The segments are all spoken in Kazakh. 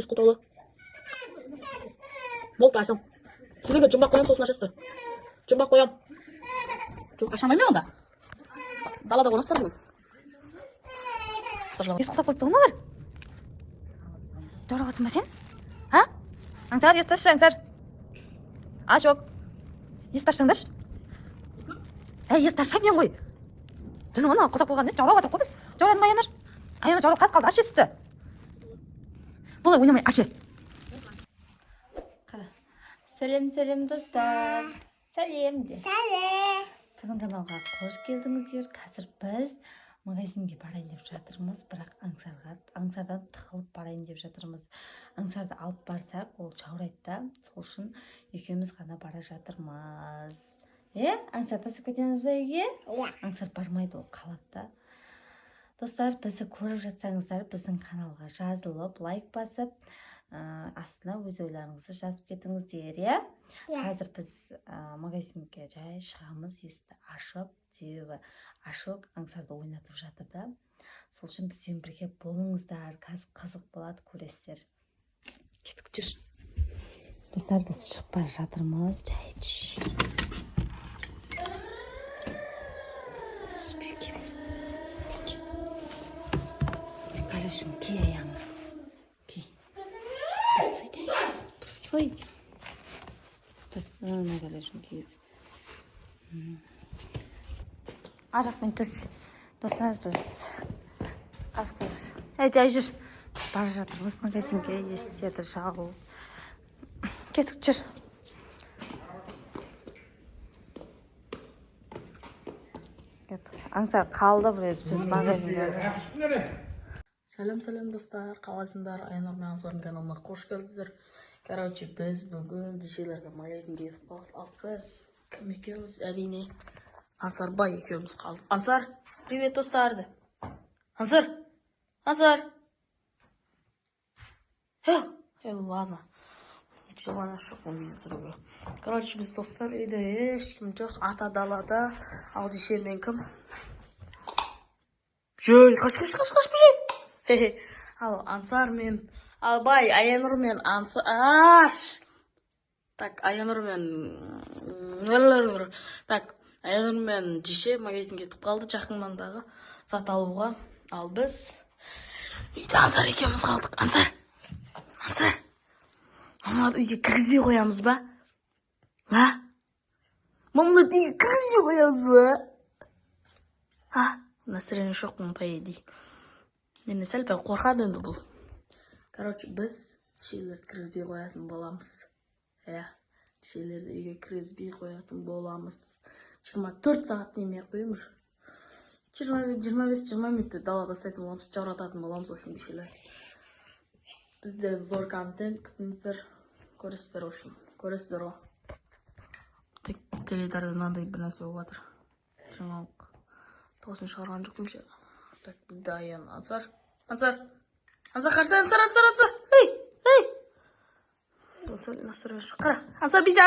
үй құтылы. Болды, ашам. Сіздерге жұмбақ қоям, сосын ашасыздар. Жұмбақ қоям. Жоқ, ашамаймын онда. Далада қонасыздар бүгін. Есқұлап қойып тұғын олар. Жаурап атсын ба сен? А? Аңсар, есташы, аңсар. Ашок. Есташыңдаш. Есташы мен ғой. Жыны оны құтап қойған жаурап атып қой біз. Жаурадың ба Аянар? Аянар жаурап қатып қалды, аш есікті. Болай ойнамай, ашы. Сәлем достар. Сәлем де. Сәлем. Біздің каналға қош келдіңіздер. Қазір біз магазинге барайын деп жатырмыз, бірақ аңсардан тығылып барайын деп жатырмыз. Аңсарды алып барсақ, ол жаурайды. Сол үшін екеуміз ғана бара жатырмыз. Аңсар тасып кетеміз бе үйге? Аңсар бармайды, ол қалады. Достар, бізді көріп жатсаңыздар, біздің каналға жазылып, лайк басып, астына өз ойларыңызды жазып кетіңіздер. Қазір біз магазинге жай шығамыз, есікті ашып, себебі Ашок аңсарды ойнатып жатыр да. Сол үшін бізбен бірге болыңыздар. Қазір қызық болады, көресіздер. Кеттік, жүр. Достар, біз шығып бара жатырмыз. Жай Галюшым, кей аяғыңа. Кей. Басой. Ана Галюшым, кейіз. Ажақпен түс. Досымыз біз. Ажақпен. Жай жүр. Бара жатырмыз магазинге, есіктерді жауып. Кеттік, жүр. Аңсар қалды біз магазинге. Сәлем достар, қалайсыңдар? Аянар мен Аңсардың каналына қош келдіңіздер. Короче, біз бүгін дешелерге магазинге етіп қалдық. Ал біз кім екеуміз? Әрине Ансарбай екеуміз қалдық. Ансар, привет достарды. Ансар. Ладно. Желана жоқ оны видеоға. Короче, біз достар үйде ешкім жоқ, ата далада. Ал дешелмен кім? Жой, қаш бей. Ал Ансар мен Албай, Аянур мен Ансар. Так, Аянур мен Жеше магазинге кетіп қалды, жақын маңдағы зат алуға. Ал біз үйде Ансар екеуміз қалдық. Ансар. Мамаларды үйге кіргізбей қоямыз ба? Мамаларды үйге кіргізбей қоямыз ба? Настроение жоқ мұн по идее. Мені сәл пәл қорқады енді бұл. Короче, біз дешелерді кіргізбей қоятын боламыз. Дешелерді үйге кіргізбей қоятын боламыз. 24 сағат демей қойымыр. 25-20 минутты далада ұстайтын боламыз, жаурататын боламыз, ошын дешелер. Бізде зор контент күтіңіздер, көресіздер ошын. Көресіздер о. Теледарда мынандай бір нәрсе болып жатыр. Жаңалық. Тосын шығарған жоқпын ше. Так, бізде Аян. Ансар, қарсы, Ансар. Ансар, настырып жүр. Қара, Ансар бейді.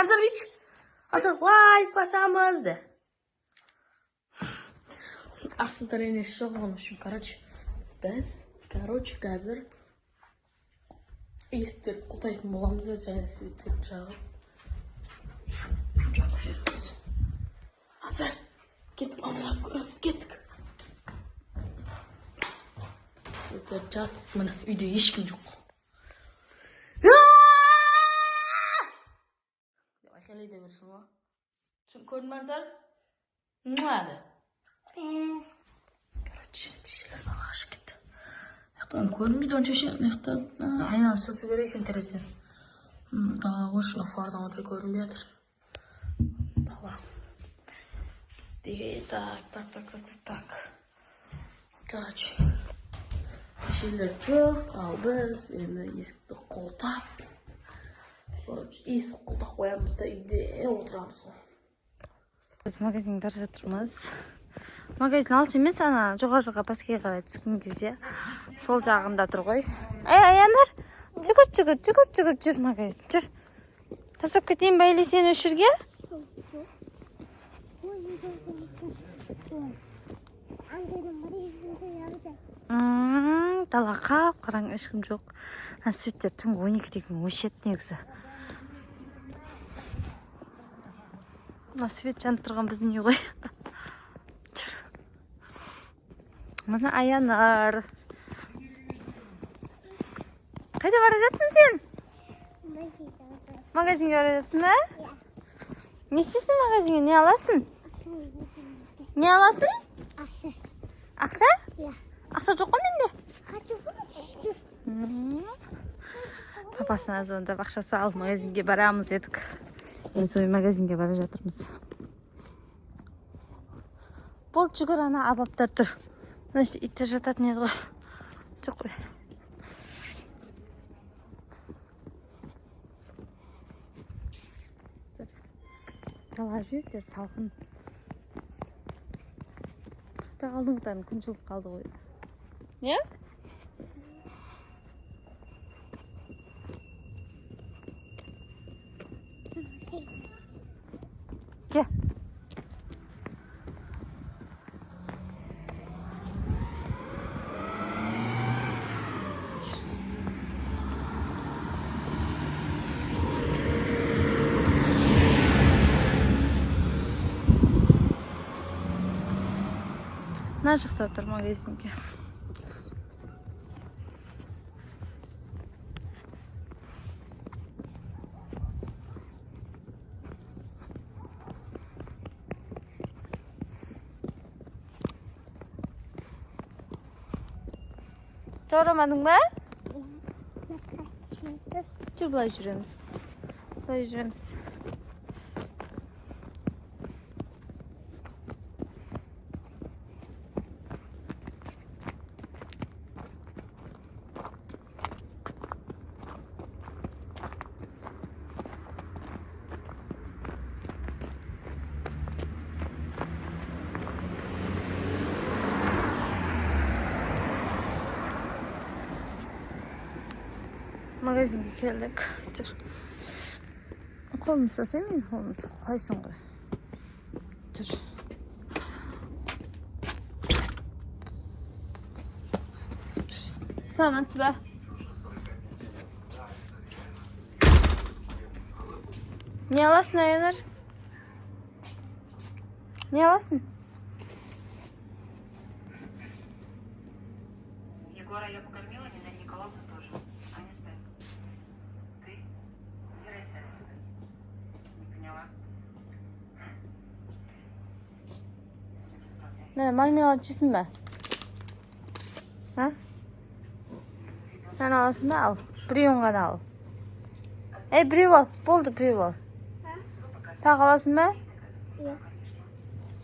Ансар, лайк басамыз де. Асыздар енеш жоқ оның үшін. Короче, қазір есіктерді құлтайтын боламыз да, және светтерді жағып. Ансар, кеттік, мамаларды көреміз, кеттік. Светтерді жағып, міне, үйде ешкім жоқ. Айқайлай да берсің ба? Көрдің бе, Ансар? Муады. Короче, дешелер бағашы кетті. Яқтан көрінбейді онша ше, яқтан айнаны сөпі керек екен терезен. Дала қошына фардан онша көрінбей жатыр. Дала. Бізде так. Короче, дешелер жоқ, ал біз енді есікті қолтап. Есік қолтақ қоямыз да үйде отырамыз ғой. Біз магазинге бара жатырмыз. Магазин алыс емес, ана жоғары жаққа баскеге қарай түскен кезде сол жағында тұр ғой. Аянар, жүгір жүр магазин. Жүр. Тастап кетейін ба или сен өшірге? дала қап-қараң, ешкім жоқ. Светтер түнгі 12-ден өшеді негізі. Мына свет жанып тұрған біздің үй ғой. Мына Аянар. Қайда бара жатсың сен? Магазинге бара жатсың ба? Не істейсің магазинге? Не аласың? Не аласың? Ақша? Ақша жоқ қой менде? Папасына звондап ақшасы алып магазинге барамыз едік. Енді сол магазинге бара жатырмыз. Бол жүгір, ана абаптар тұр. Мына иттер жататын еді ғой. Жоқ қой. Дала жүрдер салқын. Бірақ алдыңғыдан күн жылып қалды ғой. Не? Ке. Мына жақта тұр магазинге. Жорамадың ба? Жүр, былай жүреміз. Былай жүреміз. Магазинге келдік. Жүр. Қолымды ұстасай, мен қолымды қойсын ғой. Жүр. Саламатсыз ба? Не аласың, Аянар? Не аласың? Егора я покормила, Нина Николаевна тоже. Они спят. Ты убирайся отсюда. Не поняла? 네, 말미암아 치스마. 아? 하나 왔으면 알. 브리온가 나오. 에이, 브리월. болды 브리월. 다 қаласың ба?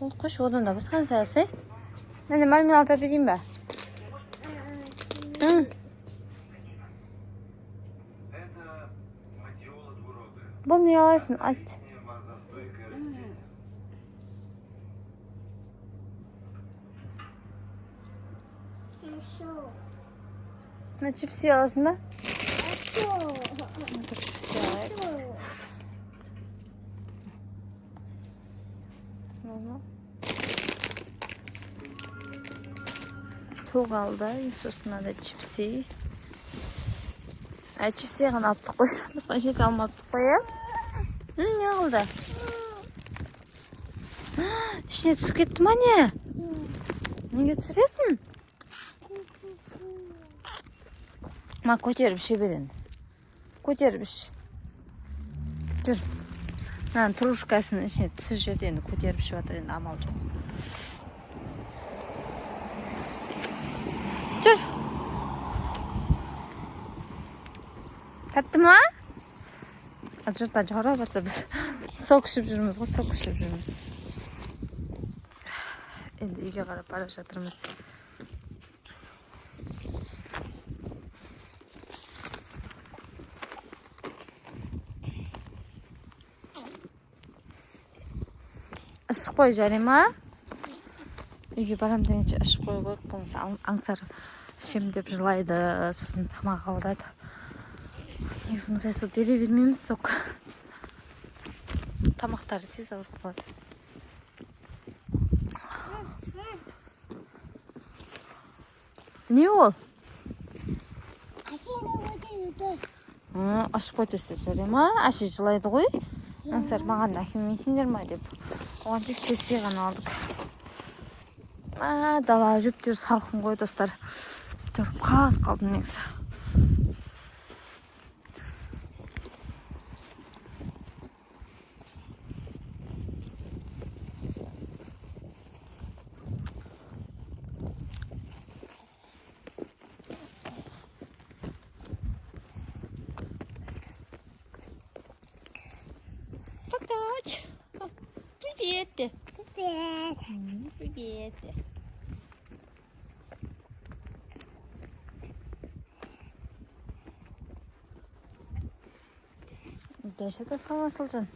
Ол құш одан да басқан саясы. Мен мармелад алып берейін ба? Бұл не аласың? Айт. Мына чипси аласың ба? Чипси алайық. Тоқ алды, сосын да чипси. Чипси ғана алыптық қой. Басқа ешесі алмаптық қой, е? Не алды? Ішіне түсіп кетті ма не? Неге түсіресің? Ма көтеріп іше берен. Көтеріп іш. Жүр. Мынаның трушкасының ішіне түсір жерде енді көтеріп ішіп жатыр, енді амал жоқ. Жүр. Тәтті ма? Жұртта жарап жатса біз сок ішіп жүрміз ғой, сок ішіп жүрміз. Енді үйге қарап бара жатырмыз. Ішіп қой жарай ма? Үйге барам дегенше ішіп қой қойып болмаса аңсар ішем деп жылайды, сосын тамақ ауырады. Негізі мұзай су бере бермейміз, сок. Тамақтары тез ауырып қалады. Не ол? Ашып қойды сөздері ма? Әше жылайды ғой. Аңсар маған әкелмейсіңдер ма деп. Оған тек чепси ғана алдық. Дала жүптер салқын ғой достар. Тұрып қалдым негізі. Привет. Привет. Привет. Дәші тасқан асылжан.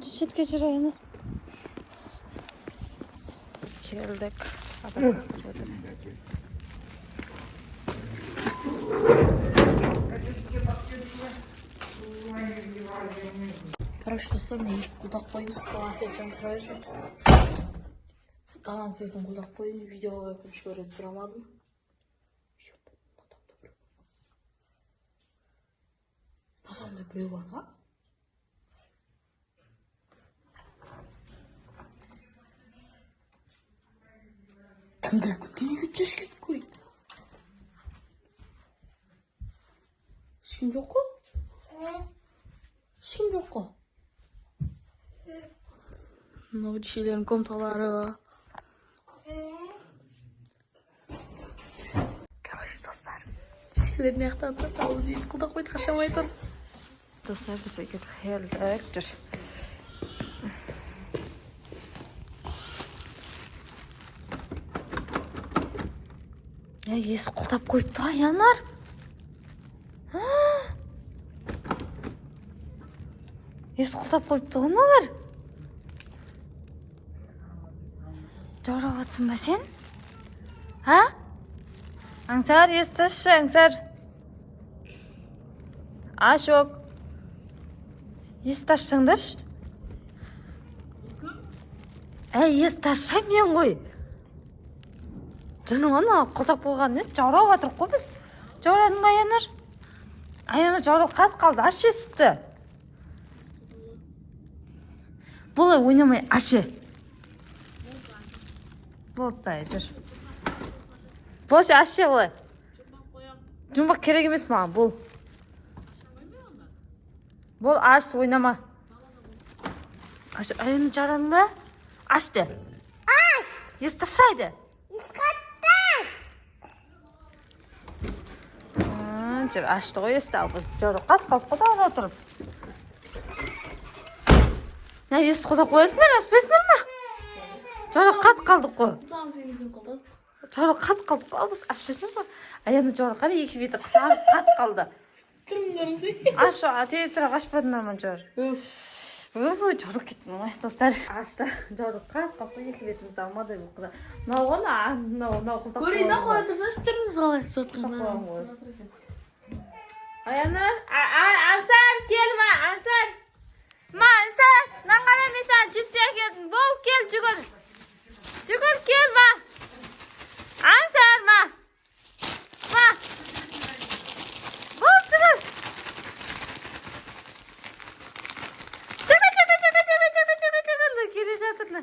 Шетке жүрайыны. Келдік. Короче, достар, мен есік құлдақ қойдым. Қалан сетжан тұрай жүр. Қалан сетін құлдақ қойдым. Видеоға көш көріп сұрамадым. Насамда біреу бар ма? Кімдір көтенеге түскен көрейін. Ешкім жоқ қой? Ешкім жоқ қой? Мынау дешелердің комнаталары. Короче, достар, дешелер не жақтан тұрды, есік құлдақ қойды, қашамай тұр. Достар, бізде кетіп келдік жүр. Есік құлдап қойыпты, Аянар. Есік құлдап қойыпты ғыналар. Жаурап атсын ба сен? Аңсар, естіші, Аңсар. Ашоп. Естішіңдіш? Естіші мен ғой. Жының оны құлдап болған не? Жаурап атыр қой біз. Жаурадың ба, Аянар? Аянар жаурап қат қалды, аш есікті. Болай ойнамай, ашы. Болды, жүр. Бош, ашы олай. Жұмбақ керек емес маған, бол. Бол, аш, ойнама. Айыны жараның ба? Ашты. Аш! Естішайды. Ескатты. Жүр, ашты ғой есті ал біз. Жоры қат құда отырып. Есі құда қойасындар, ашпесінер ма? Жоры қат қалдық қой. Жоры қат қалдық қой, біз ашпесінер ма? Аяны жоры қады, екі беті қысағып қат қалды. Ашу, тетірі қашпадыңдар ма жор? Жоры кеттің ғой, достар. Ашты, жоры қат қалды, екі бетіміз алмады бұл құда. Нау құлдақ қойды. Көрейді қоя тұрса, үстеріміз қалай сотқан. Аяны, Ансар, келма, Ансар. Ансар, наңғар емесен, чипси әкелдің. Бол, кел, жүгір. Жүгір, кел, ма. Ансар, ма. Бол, жүгір. Жүгір. Келе жатырны.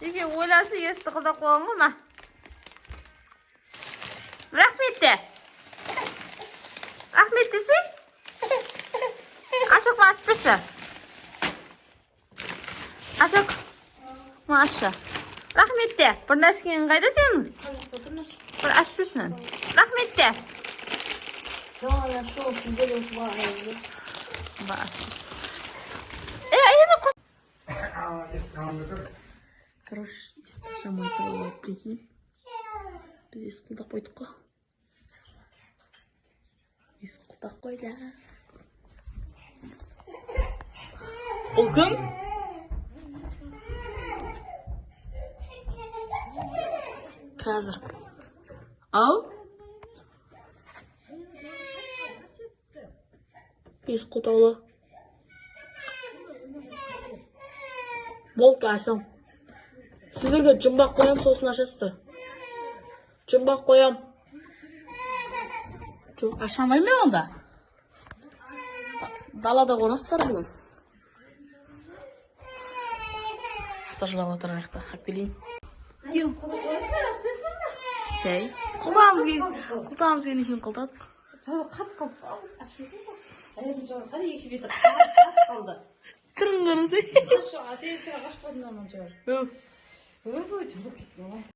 Еге ойласы есті қылда қоғын ғой, ма. Рахметті. Рахметтісің? Ашық ма, ашпышы? Ашық, машы. Рахметте, бір нәрсекең қайда сенің? Бір ашпышынан. Рахметте. Жаңа шоу сіздер өтіп Короче, шамай тұралы, прикинь. Біз есік құлдақ қойдық қой. Есік құлдақ қойды. Ол кім? Қазір. Ау? Есік құлдақлы. Болды, ашам. Сіздерге жұмбақ қоям, сосын ашасыздар. Жұмбақ қоям. Жоқ, ашамай ме онда? далада қонасыздар бүгін. Сажалап отыр аяқта. Алып келейін. Жай. Құлтамыз келген екен құлтадық. Қатып қалды. Аяғын жауыр қады 2 метр қатып қалды. Түрін көрінсе. Қашып, атайын қашып қалдың аман жауыр. Өй. Өй,